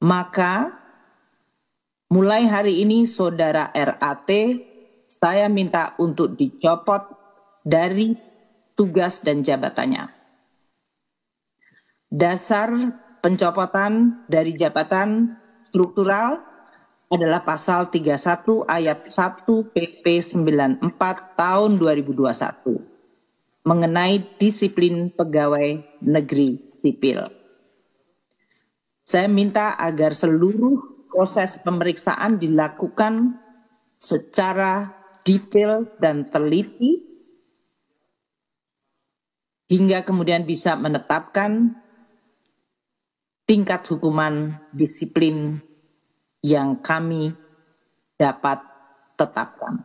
Maka mulai hari ini Saudara RAT saya minta untuk dicopot dari tugas dan jabatannya. Dasar pencopotan dari jabatan struktural adalah pasal 31 ayat 1 PP 94 tahun 2021 mengenai disiplin pegawai negeri sipil. Saya minta agar seluruh proses pemeriksaan dilakukan secara detail dan teliti hingga kemudian bisa menetapkan tingkat hukuman disiplin yang kami dapat tetapkan.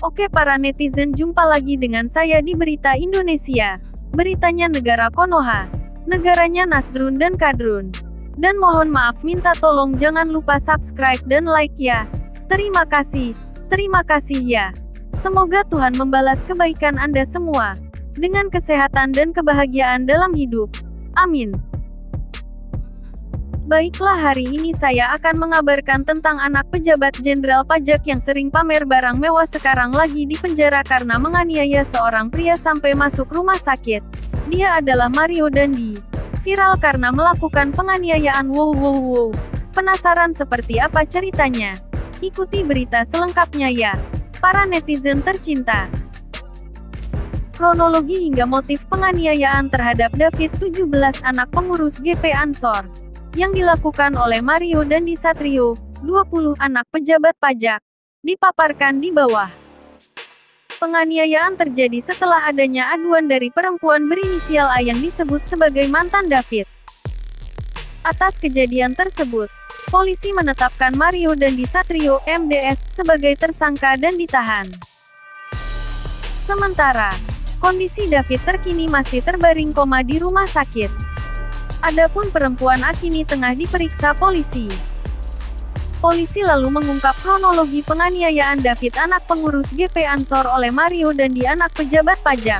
Oke para netizen, jumpa lagi dengan saya di Berita Indonesia. Beritanya negara Konoha, negaranya Nasrun dan Kadrun. Dan mohon maaf minta tolong jangan lupa subscribe dan like ya. Terima kasih ya. Semoga Tuhan membalas kebaikan Anda semua dengan kesehatan dan kebahagiaan dalam hidup. Amin. Baiklah, hari ini saya akan mengabarkan tentang anak pejabat jenderal pajak yang sering pamer barang mewah sekarang lagi di penjara karena menganiaya seorang pria sampai masuk rumah sakit. Dia adalah Mario Dandi. Viral karena melakukan penganiayaan. Wow. Penasaran seperti apa ceritanya? Ikuti berita selengkapnya ya, para netizen tercinta. Kronologi hingga motif penganiayaan terhadap David, 17 anak pengurus GP Ansor, yang dilakukan oleh Mario Dandi Satrio, 20 anak pejabat pajak, dipaparkan di bawah. Penganiayaan terjadi setelah adanya aduan dari perempuan berinisial A yang disebut sebagai mantan David. Atas kejadian tersebut, polisi menetapkan Mario Dandi Satrio, MDS, sebagai tersangka dan ditahan. Sementara, kondisi David terkini masih terbaring koma di rumah sakit. Adapun perempuan A kini tengah diperiksa polisi. Polisi lalu mengungkap kronologi penganiayaan David, anak pengurus GP Ansor, oleh Mario Dandi, anak pejabat pajak.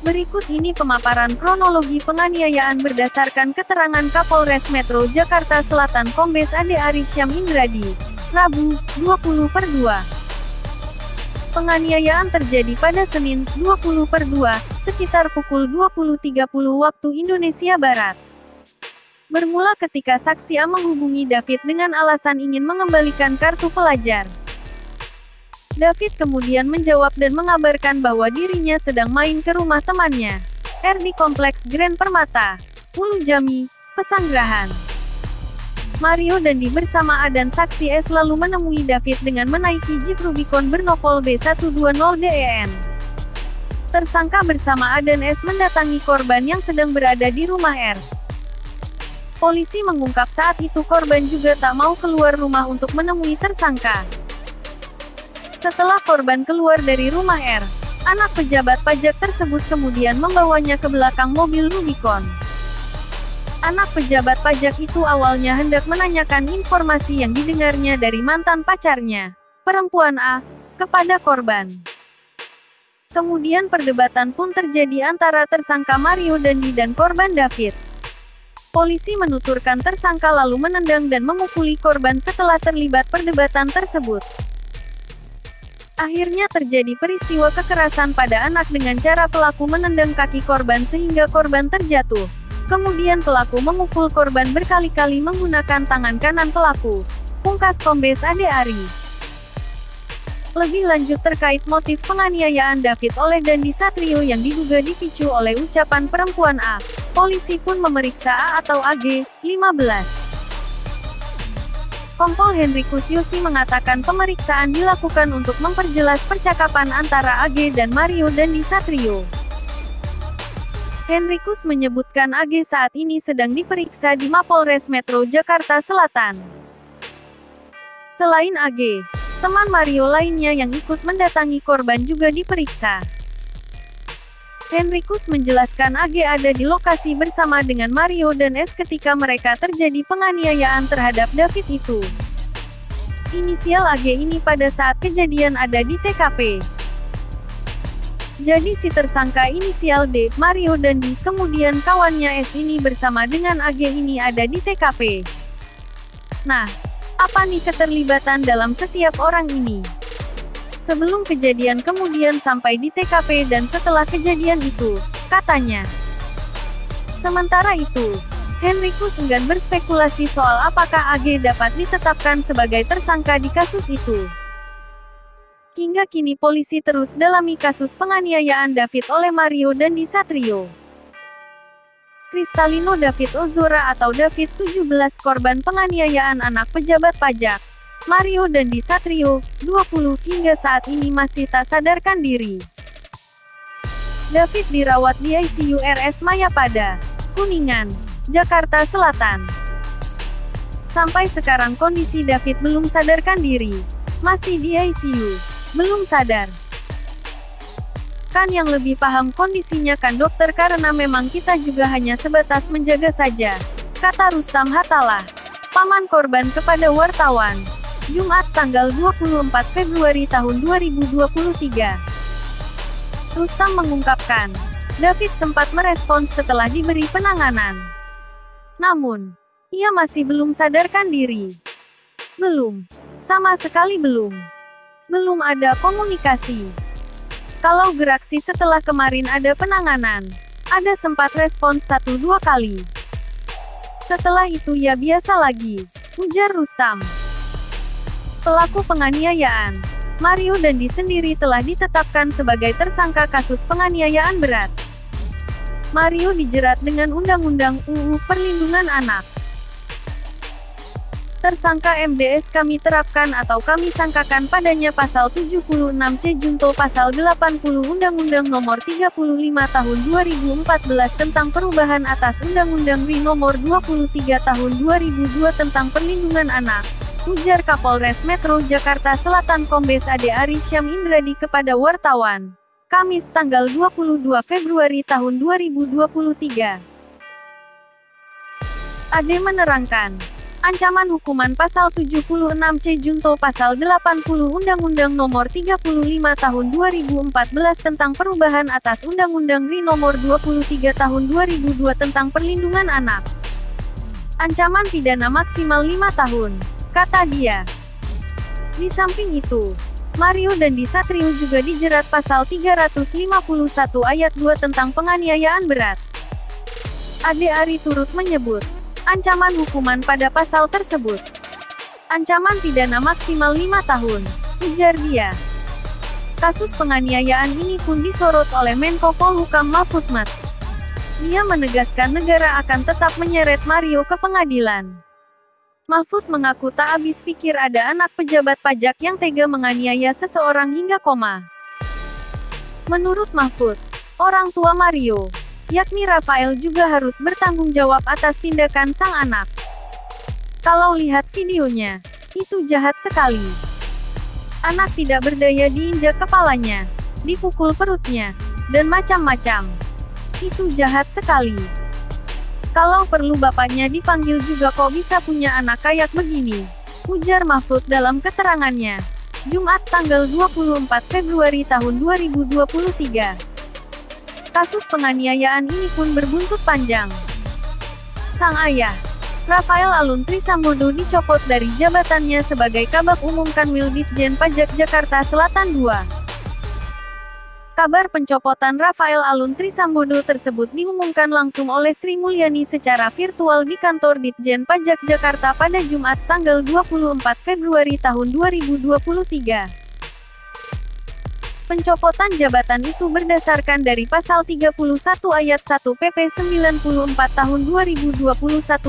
Berikut ini pemaparan kronologi penganiayaan berdasarkan keterangan Kapolres Metro Jakarta Selatan Kombes Ade Arisyam Indradi, Rabu, 20/2. Penganiayaan terjadi pada Senin, 20/2, sekitar pukul 20.30 waktu Indonesia Barat. Bermula ketika saksi A menghubungi David dengan alasan ingin mengembalikan kartu pelajar. David kemudian menjawab dan mengabarkan bahwa dirinya sedang main ke rumah temannya, R di Kompleks Grand Permata, Ulu Jami, Pesanggerahan. Mario Dandi bersama A dan saksi S lalu menemui David dengan menaiki Jeep Rubicon bernopol B120DEN. Tersangka bersama A dan S mendatangi korban yang sedang berada di rumah R. Polisi mengungkap saat itu korban juga tak mau keluar rumah untuk menemui tersangka. Setelah korban keluar dari rumah R, anak pejabat pajak tersebut kemudian membawanya ke belakang mobil Rubicon. Anak pejabat pajak itu awalnya hendak menanyakan informasi yang didengarnya dari mantan pacarnya, perempuan A, kepada korban. Kemudian perdebatan pun terjadi antara tersangka Mario Dandi dan korban David. Polisi menuturkan tersangka lalu menendang dan memukuli korban setelah terlibat perdebatan tersebut. Akhirnya terjadi peristiwa kekerasan pada anak dengan cara pelaku menendang kaki korban sehingga korban terjatuh. Kemudian pelaku memukul korban berkali-kali menggunakan tangan kanan pelaku, pungkas Kombes Ade Ari. Lebih lanjut terkait motif penganiayaan David oleh Dandi Satrio yang diduga dipicu oleh ucapan perempuan A, polisi pun memeriksa A atau AG, 15. Kompol Henrikus Yosi mengatakan pemeriksaan dilakukan untuk memperjelas percakapan antara AG dan Mario Dandi Satrio. Henrikus menyebutkan AG saat ini sedang diperiksa di Mapolres Metro Jakarta Selatan. Selain AG, teman Mario lainnya yang ikut mendatangi korban juga diperiksa. Henrikus menjelaskan AG ada di lokasi bersama dengan Mario dan S ketika mereka terjadi penganiayaan terhadap David itu. Inisial AG ini pada saat kejadian ada di TKP. Jadi si tersangka inisial D, Mario Dandi, kemudian kawannya S ini bersama dengan AG ini ada di TKP. Nah, apa nih keterlibatan dalam setiap orang ini? Sebelum kejadian kemudian sampai di TKP dan setelah kejadian itu, katanya. Sementara itu, Henrikus enggan berspekulasi soal apakah AG dapat ditetapkan sebagai tersangka di kasus itu. Hingga kini polisi terus dalami kasus penganiayaan David oleh Mario Dandi Satrio. Kristalino David Ozora atau David 17 korban penganiayaan anak pejabat pajak. Mario Dandi Satrio, 20, hingga saat ini masih tak sadarkan diri. David dirawat di ICU RS Mayapada, Kuningan, Jakarta Selatan. Sampai sekarang kondisi David belum sadarkan diri. Masih di ICU. Belum sadar. Kan yang lebih paham kondisinya kan dokter karena memang kita juga hanya sebatas menjaga saja, kata Rustam Hatalah, paman korban kepada wartawan. Jumat tanggal 24 Februari tahun 2023. Rustam mengungkapkan, David sempat merespons setelah diberi penanganan. Namun, ia masih belum sadarkan diri. Belum. Sama sekali belum. Belum ada komunikasi. Kalau Geraksi setelah kemarin ada penanganan, ada sempat respons 1-2 kali. Setelah itu ya biasa lagi, ujar Rustam. Pelaku penganiayaan, Mario Dandi sendiri telah ditetapkan sebagai tersangka kasus penganiayaan berat. Mario dijerat dengan Undang-Undang UU Perlindungan Anak. Tersangka MDS kami terapkan atau kami sangkakan padanya pasal 76C junto pasal 80 Undang-Undang Nomor 35 Tahun 2014 tentang perubahan atas Undang-Undang RI Nomor 23 Tahun 2002 tentang Perlindungan Anak, ujar Kapolres Metro Jakarta Selatan Kombes Ade Arisyam Indradi kepada wartawan, Kamis tanggal 22 Februari tahun 2023. Ade menerangkan, ancaman hukuman pasal 76C junto pasal 80 Undang-Undang Nomor 35 Tahun 2014 tentang perubahan atas Undang-Undang RI Nomor 23 Tahun 2002 tentang Perlindungan Anak. Ancaman pidana maksimal 5 tahun, kata dia. Di samping itu, Mario Dandi Satrio juga dijerat pasal 351 ayat 2 tentang penganiayaan berat. Ade Ari turut menyebut, ancaman hukuman pada pasal tersebut. Ancaman pidana maksimal 5 tahun, ujar dia. Kasus penganiayaan ini pun disorot oleh Menko Polhukam Mahfud MD. Dia menegaskan negara akan tetap menyeret Mario ke pengadilan. Mahfud mengaku tak habis pikir ada anak pejabat pajak yang tega menganiaya seseorang hingga koma. Menurut Mahfud, orang tua Mario, yakni Rafael juga harus bertanggung jawab atas tindakan sang anak. Kalau lihat videonya, itu jahat sekali. Anak tidak berdaya diinjak kepalanya, dipukul perutnya, dan macam-macam. Itu jahat sekali. Kalau perlu bapaknya dipanggil juga kok bisa punya anak kayak begini, ujar Mahfud dalam keterangannya. Jumat tanggal 24 Februari tahun 2023. Kasus penganiayaan ini pun berbuntut panjang. Sang ayah, Rafael Alun Trisambodo dicopot dari jabatannya sebagai Kabag Umum Kanwil Ditjen Pajak Jakarta Selatan II. Kabar pencopotan Rafael Alun Trisambodo tersebut diumumkan langsung oleh Sri Mulyani secara virtual di kantor Ditjen Pajak Jakarta pada Jumat tanggal 24 Februari tahun 2023. Pencopotan jabatan itu berdasarkan dari pasal 31 ayat 1 PP 94 tahun 2021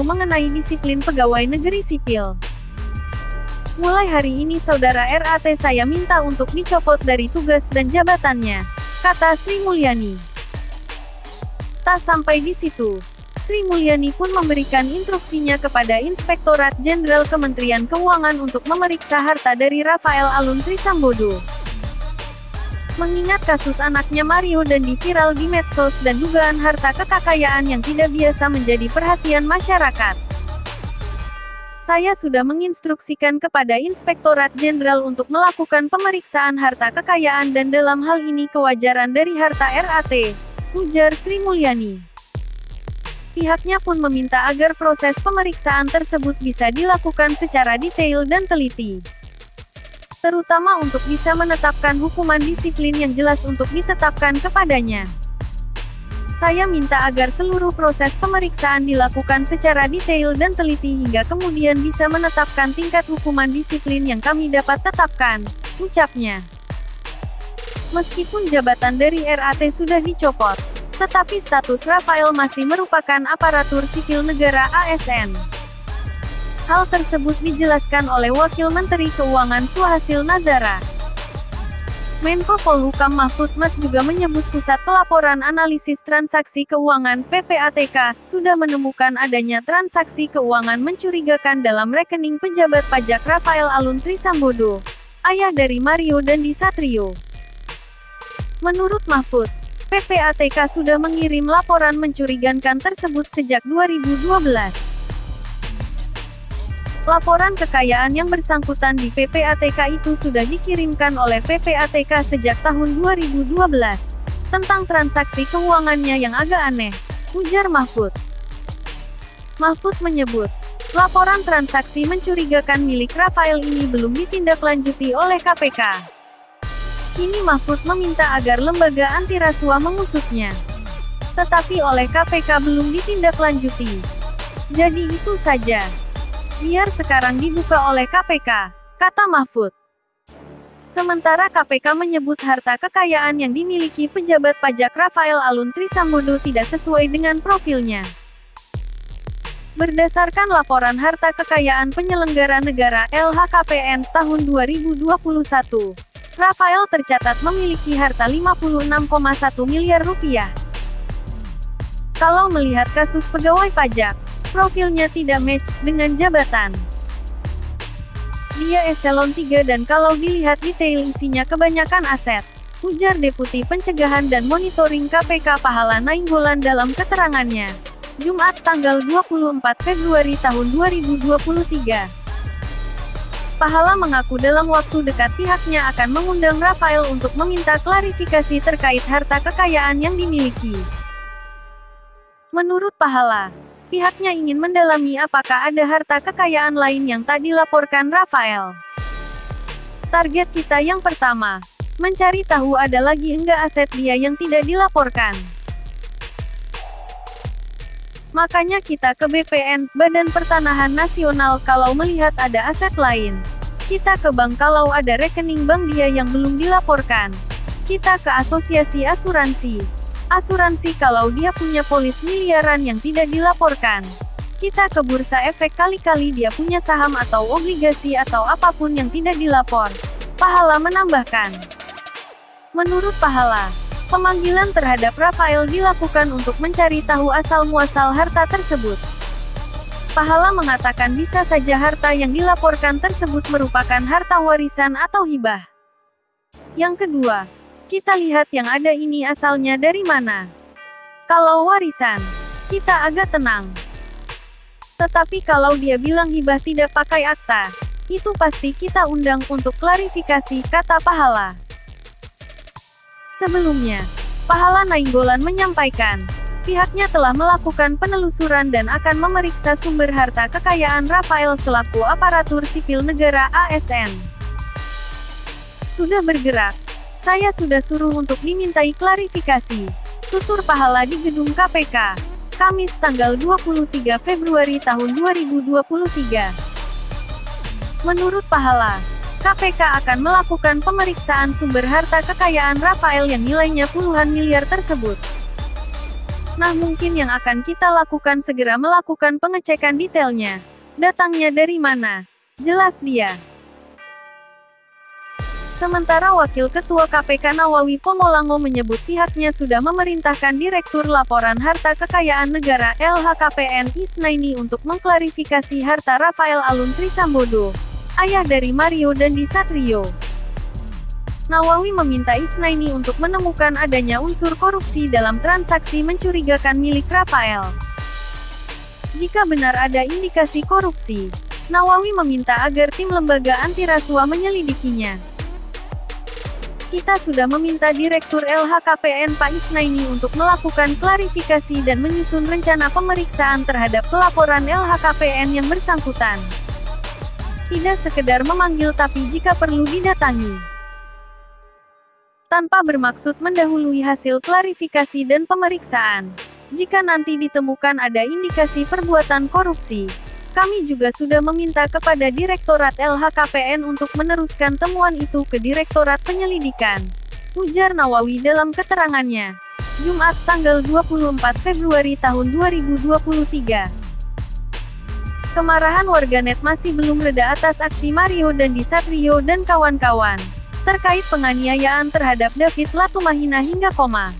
mengenai disiplin pegawai negeri sipil. Mulai hari ini Saudara RAT saya minta untuk dicopot dari tugas dan jabatannya, kata Sri Mulyani. Tak sampai di situ, Sri Mulyani pun memberikan instruksinya kepada Inspektorat Jenderal Kementerian Keuangan untuk memeriksa harta dari Rafael Alun Trisambodo. Mengingat kasus anaknya Mario Dandi viral di medsos dan dugaan harta kekayaan yang tidak biasa menjadi perhatian masyarakat. Saya sudah menginstruksikan kepada Inspektorat Jenderal untuk melakukan pemeriksaan harta kekayaan dan dalam hal ini kewajaran dari harta RAT, ujar Sri Mulyani. Pihaknya pun meminta agar proses pemeriksaan tersebut bisa dilakukan secara detail dan teliti, terutama untuk bisa menetapkan hukuman disiplin yang jelas untuk ditetapkan kepadanya. Saya minta agar seluruh proses pemeriksaan dilakukan secara detail dan teliti hingga kemudian bisa menetapkan tingkat hukuman disiplin yang kami dapat tetapkan, ucapnya. Meskipun jabatan dari RAT sudah dicopot, tetapi status Rafael masih merupakan aparatur sipil negara ASN. Hal tersebut dijelaskan oleh Wakil Menteri Keuangan Suhasil Nazara. Menko Polhukam Mahfud MD juga menyebut Pusat Pelaporan Analisis Transaksi Keuangan (PPATK) sudah menemukan adanya transaksi keuangan mencurigakan dalam rekening pejabat pajak Rafael Alun Trisambodo, ayah dari Mario Dandi Satrio. Menurut Mahfud, PPATK sudah mengirim laporan mencurigakan tersebut sejak 2012. Laporan kekayaan yang bersangkutan di PPATK itu sudah dikirimkan oleh PPATK sejak tahun 2012. Tentang transaksi keuangannya yang agak aneh, ujar Mahfud. Mahfud menyebut, laporan transaksi mencurigakan milik Rafael ini belum ditindaklanjuti oleh KPK. Kini Mahfud meminta agar lembaga anti rasuah mengusutnya. Tetapi oleh KPK belum ditindaklanjuti. Jadi itu saja. Biar sekarang dibuka oleh KPK, kata Mahfud. Sementara KPK menyebut harta kekayaan yang dimiliki pejabat pajak Rafael Alun Trisambodo tidak sesuai dengan profilnya. Berdasarkan laporan harta kekayaan penyelenggara negara LHKPN tahun 2021, Rafael tercatat memiliki harta 56,1 miliar rupiah. Kalau melihat kasus pegawai pajak, profilnya tidak match dengan jabatan. Dia eselon 3 dan kalau dilihat detail isinya kebanyakan aset, ujar Deputi Pencegahan dan Monitoring KPK Pahala Nainggolan dalam keterangannya, Jumat tanggal 24 Februari tahun 2023. Pahala mengaku dalam waktu dekat pihaknya akan mengundang Rafael untuk meminta klarifikasi terkait harta kekayaan yang dimiliki. Menurut Pahala, pihaknya ingin mendalami apakah ada harta kekayaan lain yang tak dilaporkan Rafael. Target kita yang pertama, mencari tahu ada lagi enggak aset dia yang tidak dilaporkan. Makanya kita ke BPN, Badan Pertanahan Nasional kalau melihat ada aset lain. Kita ke bank kalau ada rekening bank dia yang belum dilaporkan. Kita ke asosiasi asuransi. Asuransi kalau dia punya polis miliaran yang tidak dilaporkan. Kita ke bursa efek kali-kali dia punya saham atau obligasi atau apapun yang tidak dilapor. Pahala menambahkan. Menurut Pahala, pemanggilan terhadap Rafael dilakukan untuk mencari tahu asal-muasal harta tersebut. Pahala mengatakan bisa saja harta yang dilaporkan tersebut merupakan harta warisan atau hibah. Yang kedua, kita lihat yang ada ini asalnya dari mana. Kalau warisan, kita agak tenang. Tetapi kalau dia bilang hibah tidak pakai akta, itu pasti kita undang untuk klarifikasi, kata Pahala. Sebelumnya, Pahala Nainggolan menyampaikan, pihaknya telah melakukan penelusuran dan akan memeriksa sumber harta kekayaan Rafael selaku aparatur sipil negara ASN. Sudah bergerak. Saya sudah suruh untuk dimintai klarifikasi, tutur Pahala di gedung KPK, Kamis tanggal 23 Februari tahun 2023. Menurut Pahala, KPK akan melakukan pemeriksaan sumber harta kekayaan Rafael yang nilainya puluhan miliar tersebut. Nah, mungkin yang akan kita lakukan segera melakukan pengecekan detailnya. Datangnya dari mana? Jelas dia. Sementara Wakil Ketua KPK Nawawi Pomolango menyebut pihaknya sudah memerintahkan Direktur Laporan Harta Kekayaan Negara LHKPN Isnaini untuk mengklarifikasi harta Rafael Alun Trisambodo, ayah dari Mario Dandi Satrio. Nawawi meminta Isnaini untuk menemukan adanya unsur korupsi dalam transaksi mencurigakan milik Rafael. Jika benar ada indikasi korupsi, Nawawi meminta agar tim lembaga anti rasuah menyelidikinya. Kita sudah meminta Direktur LHKPN Pak Isnaini untuk melakukan klarifikasi dan menyusun rencana pemeriksaan terhadap pelaporan LHKPN yang bersangkutan. Tidak sekedar memanggil tapi jika perlu didatangi. Tanpa bermaksud mendahului hasil klarifikasi dan pemeriksaan. Jika nanti ditemukan ada indikasi perbuatan korupsi, kami juga sudah meminta kepada Direktorat LHKPN untuk meneruskan temuan itu ke Direktorat Penyelidikan, ujar Nawawi dalam keterangannya. Jumat tanggal 24 Februari tahun 2023. Kemarahan warganet masih belum reda atas aksi Mario Dandi Satrio dan kawan-kawan, terkait penganiayaan terhadap David Latumahina hingga koma.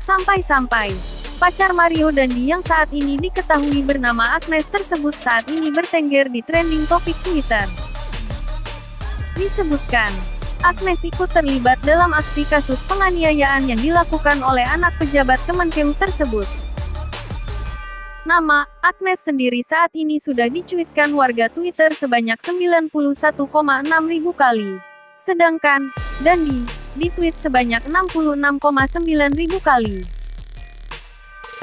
Sampai-sampai pacar Mario Dandi yang saat ini diketahui bernama Agnes tersebut saat ini bertengger di trending topik Twitter. Disebutkan, Agnes ikut terlibat dalam aksi kasus penganiayaan yang dilakukan oleh anak pejabat Kemenkeu tersebut. Nama Agnes sendiri saat ini sudah dicuitkan warga Twitter sebanyak 91,6 ribu kali. Sedangkan Dandi ditweet sebanyak 66,9 ribu kali.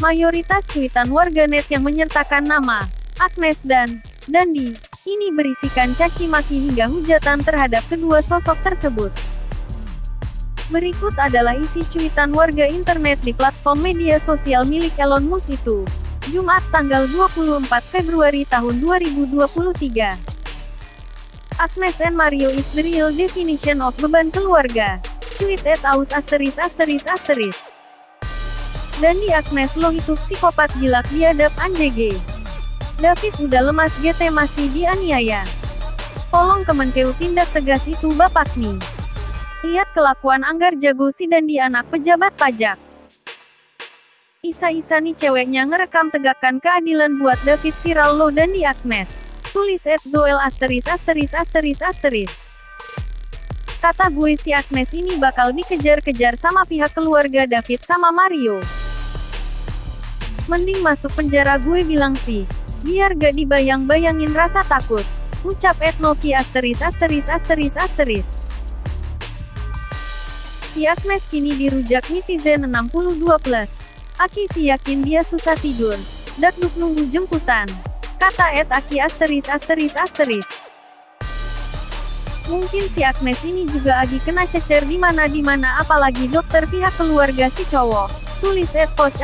Mayoritas cuitan warganet yang menyertakan nama Agnes dan Dandi ini berisikan caci maki hingga hujatan terhadap kedua sosok tersebut. Berikut adalah isi cuitan warga internet di platform media sosial milik Elon Musk itu. Jumat tanggal 24 Februari tahun 2023. Agnes and Mario is the real definition of beban keluarga. Tweet @aus****. Dandi Agnes lo itu psikopat gilak biadab anjege. David udah lemas GT masih dianiaya. Tolong Kemenkeu tindak tegas itu bapak nih. Lihat kelakuan Anggar Jago si Dandi anak pejabat pajak. Isa-isa nih ceweknya ngerekam tegakkan keadilan buat David viral lo Dandi Agnes. Tulis @zoel****. Kata gue si Agnes ini bakal dikejar-kejar sama pihak keluarga David sama Mario. Mending masuk penjara gue bilang sih. Biar gak dibayang-bayangin rasa takut. Ucap @novi****. Si Agnes kini dirujak netizen 62+. Aki si yakin dia susah tidur. Dakduk nunggu jemputan. Kata @aki****. Mungkin si Agnes ini juga lagi kena cecer di mana apalagi dokter pihak keluarga si cowok. Tulis @coach****.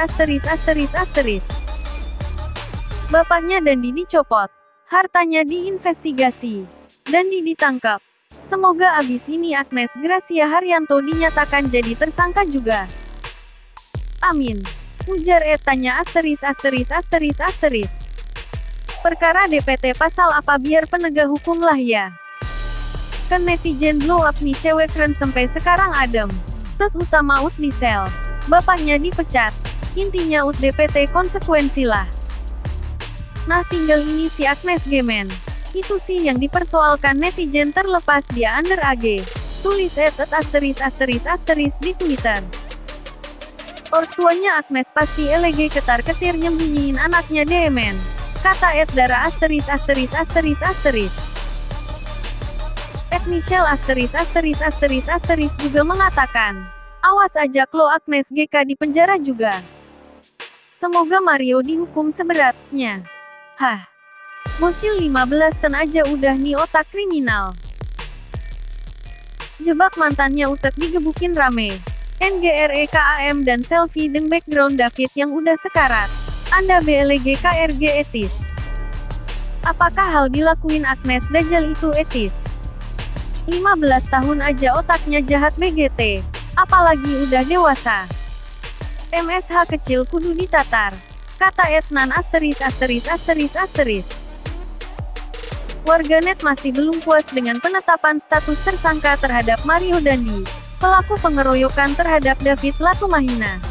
Bapaknya Dandi dicopot. Hartanya diinvestigasi. Dandi ditangkap. Semoga abis ini Agnes Gracia Haryanto dinyatakan jadi tersangka juga. Amin. Ujar tanya ****. Perkara DPT pasal apa biar penegak hukum lah ya. Kan netizen blow up nih cewek keren sampai sekarang adem. Tes utama ut di sel. Bapaknya dipecat. Intinya ut DPT konsekuensi lah. Nah tinggal ini si Agnes Gemen. Itu sih yang dipersoalkan netizen terlepas dia under AG. Tulis @*** di Twitter. Ortuanya Agnes pasti elege ketar-ketir nyembunyiin anaknya demen. Kata @dara****. Michelle*** juga mengatakan, awas aja klo Agnes GK di penjara juga. Semoga Mario dihukum seberatnya. Hah. Bocil 15 tahun aja udah nih otak kriminal. Jebak mantannya utek digebukin rame. NGREKAM dan selfie dengan background David yang udah sekarat. Anda BLG KRG etis. Apakah hal dilakuin Agnes Dajjal itu etis? 15 tahun aja otaknya jahat BGT. Apalagi udah dewasa. MSH kecil kudu ditatar. Kata @nan****. Warganet masih belum puas dengan penetapan status tersangka terhadap Mario Dandi, pelaku pengeroyokan terhadap David Latumahina.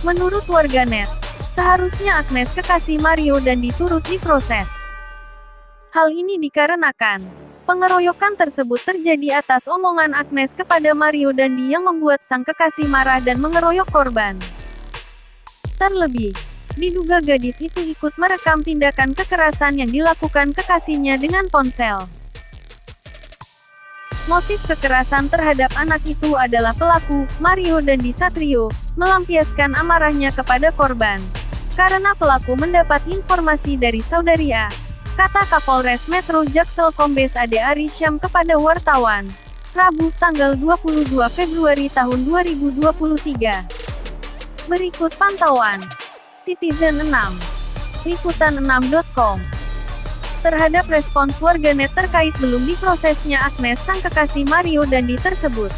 Menurut warganet, seharusnya Agnes kekasih Mario Dandi turut diproses. Hal ini dikarenakan pengeroyokan tersebut terjadi atas omongan Agnes kepada Mario Dandi yang membuat sang kekasih marah dan mengeroyok korban. Terlebih, Diduga gadis itu ikut merekam tindakan kekerasan yang dilakukan kekasihnya dengan ponsel. Motif kekerasan terhadap anak itu adalah pelaku, Mario Dandisatrio, melampiaskan amarahnya kepada korban. Karena pelaku mendapat informasi dari saudari A, kata Kapolres Metro Jaksel Kombes Ade Ari Syam kepada wartawan, Rabu, tanggal 22 Februari tahun 2023. Berikut pantauan Citizen 6, Liputan6.com. Terhadap respons warganet terkait belum diprosesnya Agnes sang kekasih Mario Dandi tersebut.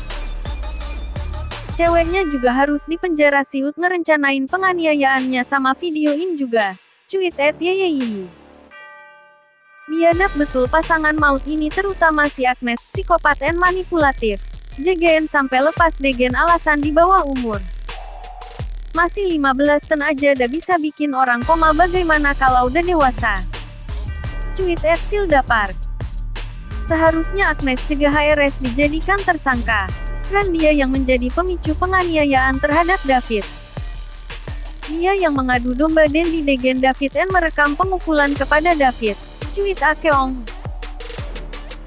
Ceweknya juga harus dipenjara, siut ngerencanain penganiayaannya sama videoin juga. Cuit @yeyeyi. Biadab betul pasangan maut ini, terutama si Agnes, psikopat and manipulatif. JGN sampai lepas degen alasan di bawah umur. Masih 15 tahun aja dah bisa bikin orang koma, bagaimana kalau udah dewasa? Cuit @Sildapark. Seharusnya Agnes cegah HRS dijadikan tersangka. Kan dia yang menjadi pemicu penganiayaan terhadap David. Dia yang mengadu domba Dendi degen David dan merekam pemukulan kepada David. Cuit Akeong.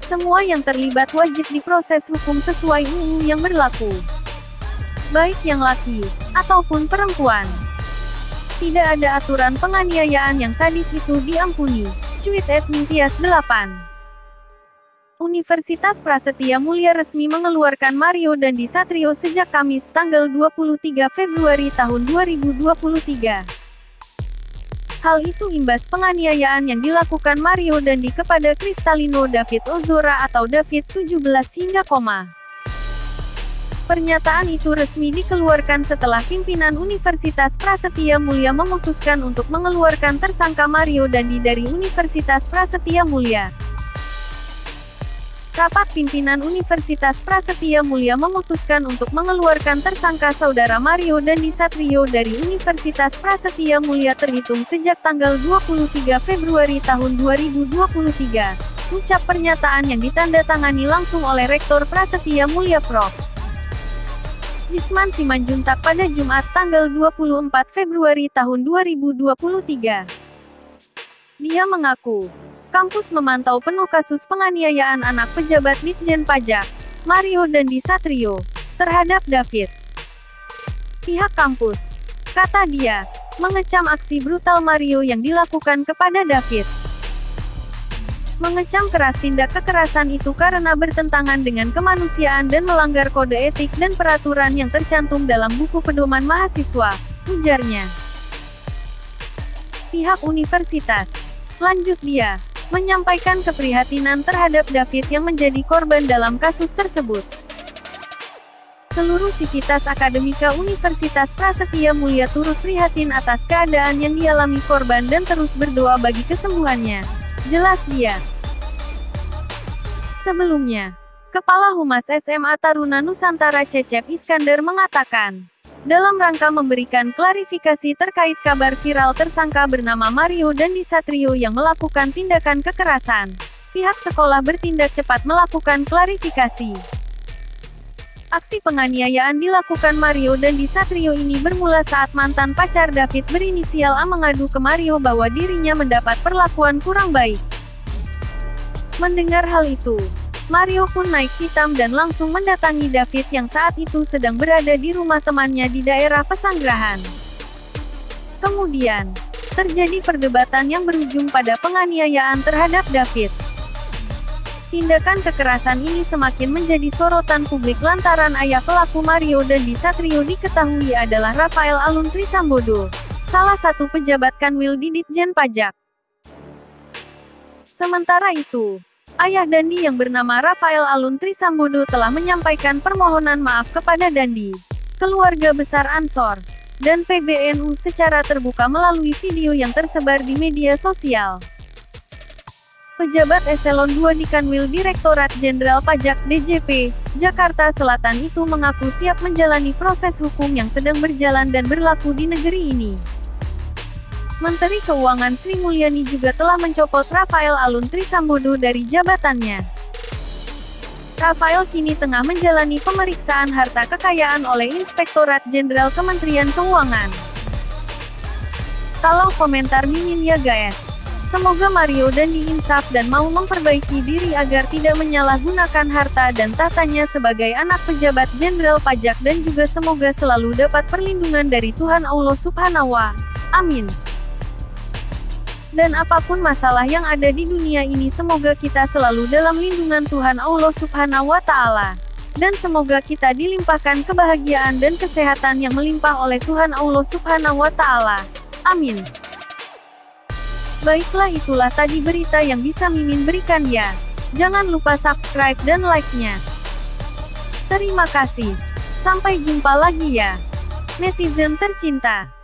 Semua yang terlibat wajib diproses hukum sesuai UU yang berlaku. Baik yang laki ataupun perempuan. Tidak ada aturan penganiayaan yang sadis itu diampuni. Cuit @Nintias8. Universitas Prasetya Mulia resmi mengeluarkan Mario Dandisatrio sejak Kamis tanggal 23 Februari tahun 2023. Hal itu imbas penganiayaan yang dilakukan Mario Dandi kepada Kristalino David Ozora atau David 17 hingga koma. Pernyataan itu resmi dikeluarkan setelah pimpinan Universitas Prasetya Mulia memutuskan untuk mengeluarkan tersangka Mario Dandi dari Universitas Prasetya Mulia. Rapat pimpinan Universitas Prasetya Mulia memutuskan untuk mengeluarkan tersangka saudara Mario Dandisatrio dari Universitas Prasetya Mulia terhitung sejak tanggal 23 Februari tahun 2023. Ucap pernyataan yang ditandatangani langsung oleh Rektor Prasetya Mulia Prof. Jisman Simanjuntak pada Jumat tanggal 24 Februari tahun 2023. Dia mengaku, kampus memantau penuh kasus penganiayaan anak pejabat Ditjen Pajak, Mario Dandisatrio, terhadap David. Pihak kampus, kata dia, mengecam aksi brutal Mario yang dilakukan kepada David. Mengecam keras tindak kekerasan itu karena bertentangan dengan kemanusiaan dan melanggar kode etik dan peraturan yang tercantum dalam buku pedoman mahasiswa, ujarnya. Pihak universitas, lanjut dia, menyampaikan keprihatinan terhadap David yang menjadi korban dalam kasus tersebut. Seluruh sivitas akademika Universitas Prasetya Mulia turut prihatin atas keadaan yang dialami korban dan terus berdoa bagi kesembuhannya, jelas dia. Sebelumnya, Kepala Humas SMA Taruna Nusantara Cecep Iskandar mengatakan, dalam rangka memberikan klarifikasi terkait kabar viral tersangka bernama Mario Dandisatrio yang melakukan tindakan kekerasan, pihak sekolah bertindak cepat melakukan klarifikasi. Aksi penganiayaan dilakukan Mario Dandisatrio ini bermula saat mantan pacar David berinisial A mengadu ke Mario bahwa dirinya mendapat perlakuan kurang baik. Mendengar hal itu, Mario pun naik pitam dan langsung mendatangi David yang saat itu sedang berada di rumah temannya di daerah Pesanggerahan. Kemudian, terjadi perdebatan yang berujung pada penganiayaan terhadap David. Tindakan kekerasan ini semakin menjadi sorotan publik lantaran ayah pelaku Mario Dandisatrio diketahui adalah Rafael Alun Trisambodo, salah satu pejabat Kanwil di Ditjen Pajak. Sementara itu, ayah Dandi yang bernama Rafael Alun Trisambodo telah menyampaikan permohonan maaf kepada Dandi, keluarga besar Ansor, dan PBNU secara terbuka melalui video yang tersebar di media sosial. Pejabat Eselon 2 di Kanwil Direktorat Jenderal Pajak DJP, Jakarta Selatan itu mengaku siap menjalani proses hukum yang sedang berjalan dan berlaku di negeri ini. Menteri Keuangan Sri Mulyani juga telah mencopot Rafael Alun Trisambodo dari jabatannya. Rafael kini tengah menjalani pemeriksaan harta kekayaan oleh Inspektorat Jenderal Kementerian Keuangan. Kalau komentar Mimin ya guys. Semoga Mario Dandi insaf dan mau memperbaiki diri agar tidak menyalahgunakan harta dan tahtanya sebagai anak pejabat jenderal pajak dan juga semoga selalu dapat perlindungan dari Tuhan Allah Subhanahu wa. Amin. Dan apapun masalah yang ada di dunia ini semoga kita selalu dalam lindungan Tuhan Allah Subhanahu wa Ta'ala. Dan semoga kita dilimpahkan kebahagiaan dan kesehatan yang melimpah oleh Tuhan Allah Subhanahu wa Ta'ala. Amin. Baiklah, itulah tadi berita yang bisa Mimin berikan ya. Jangan lupa subscribe dan like-nya. Terima kasih. Sampai jumpa lagi ya. Netizen tercinta.